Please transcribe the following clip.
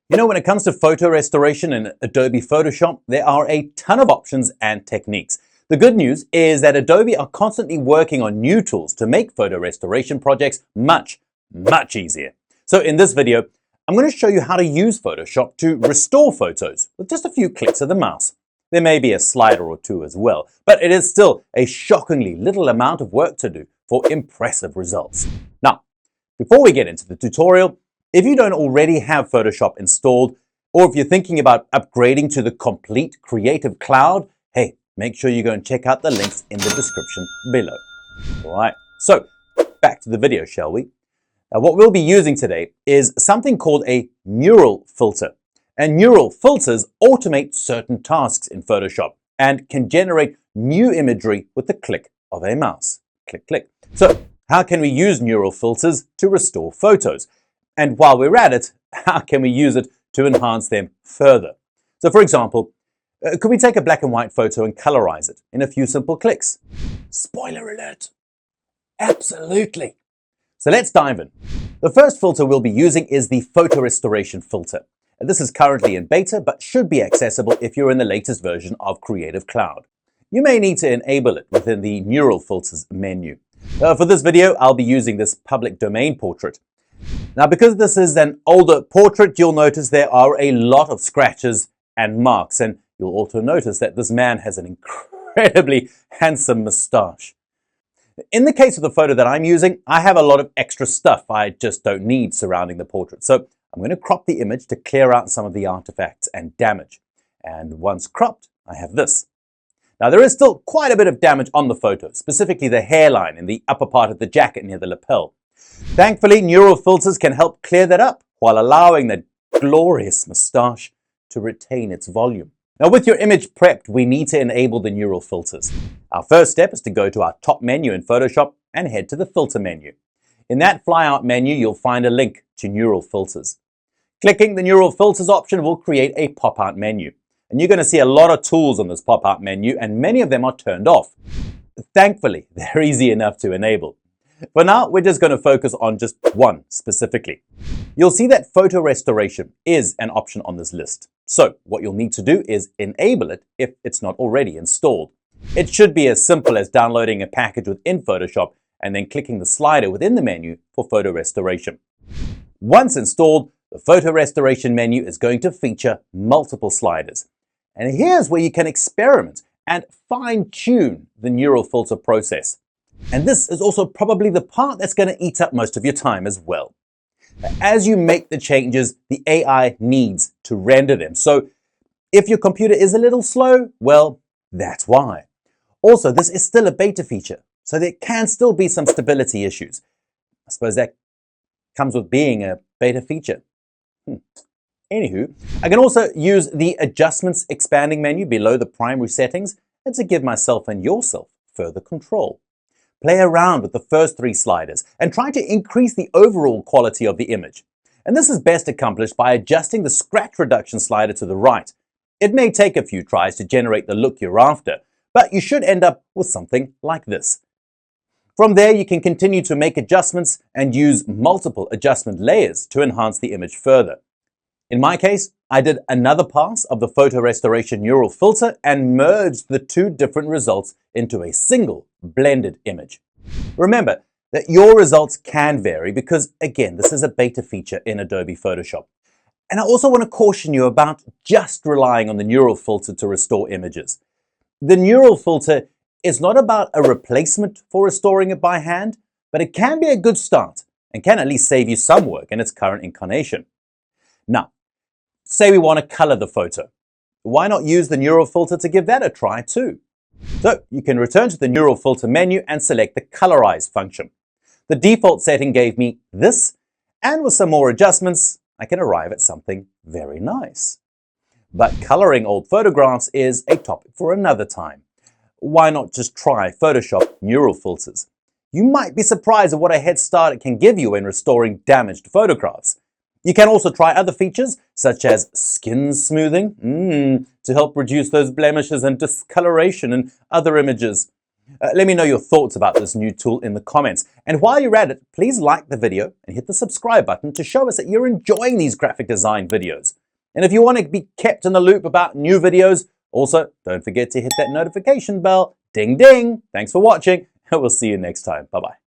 You know, when it comes to photo restoration in Adobe Photoshop, there are a ton of options and techniques. The good news is that Adobe are constantly working on new tools to make photo restoration projects much easier. So in this video, I'm going to show you how to use Photoshop to restore photos with just a few clicks of the mouse. There may be a slider or two as well, but it is still a shockingly little amount of work to do for impressive results. Now, before we get into the tutorial, if you don't already have Photoshop installed, or if you're thinking about upgrading to the complete Creative Cloud, hey, make sure you go and check out the links in the description below. All right, so back to the video, shall we? Now, what we'll be using today is something called a neural filter. And neural filters automate certain tasks in Photoshop and can generate new imagery with the click of a mouse. Click, click. So how can we use neural filters to restore photos? And while we're at it, how can we use it to enhance them further? So for example, could we take a black and white photo and colorize it in a few simple clicks? Spoiler alert! Absolutely! So let's dive in. The first filter we'll be using is the photo restoration filter. This is currently in beta, but should be accessible if you're in the latest version of Creative Cloud. You may need to enable it within the Neural Filters menu. For this video, I'll be using this public domain portrait. Now, because this is an older portrait, you'll notice there are a lot of scratches and marks, and you'll also notice that this man has an incredibly handsome mustache. In the case of the photo that I'm using, I have a lot of extra stuff I just don't need surrounding the portrait. So I'm going to crop the image to clear out some of the artifacts and damage. And once cropped, I have this. Now, there is still quite a bit of damage on the photo, specifically the hairline in the upper part of the jacket near the lapel. Thankfully, neural filters can help clear that up while allowing the glorious mustache to retain its volume. Now, with your image prepped, we need to enable the neural filters. Our first step is to go to our top menu in Photoshop and head to the filter menu. In that flyout menu, you'll find a link to neural filters. Clicking the neural filters option will create a pop-out menu. And you're going to see a lot of tools on this pop-out menu, and many of them are turned off. Thankfully, they're easy enough to enable. For now, we're just going to focus on just one specifically. You'll see that photo restoration is an option on this list. So what you'll need to do is enable it if it's not already installed. It should be as simple as downloading a package within Photoshop and then clicking the slider within the menu for photo restoration. Once installed, the photo restoration menu is going to feature multiple sliders. And here's where you can experiment and fine-tune the neural filter process. And this is also probably the part that's going to eat up most of your time as well. As you make the changes, the AI needs to render them. So if your computer is a little slow, well, that's why. Also, this is still a beta feature, so there can still be some stability issues. I suppose that comes with being a beta feature. Anywho, I can also use the Adjustments expanding menu below the primary settings and to give myself and yourself further control. Play around with the first three sliders and try to increase the overall quality of the image. And this is best accomplished by adjusting the scratch reduction slider to the right. It may take a few tries to generate the look you're after, but you should end up with something like this. From there, you can continue to make adjustments and use multiple adjustment layers to enhance the image further. In my case, I did another pass of the photo restoration neural filter and merged the two different results into a single blended image. Remember that your results can vary because, again, this is a beta feature in Adobe Photoshop. And I also want to caution you about just relying on the neural filter to restore images. The neural filter is not about a replacement for restoring it by hand, but it can be a good start and can at least save you some work in its current incarnation. Now, say we want to color the photo. Why not use the neural filter to give that a try too? So you can return to the neural filter menu and select the colorize function. The default setting gave me this, and with some more adjustments, I can arrive at something very nice. But coloring old photographs is a topic for another time. Why not just try Photoshop neural filters? You might be surprised at what a head start it can give you in restoring damaged photographs. You can also try other features, such as skin smoothing, to help reduce those blemishes and discoloration in other images. Let me know your thoughts about this new tool in the comments. And while you're at it, please like the video and hit the subscribe button to show us that you're enjoying these graphic design videos. And if you want to be kept in the loop about new videos, also don't forget to hit that notification bell. Ding ding! Thanks for watching, and we'll see you next time. Bye-bye.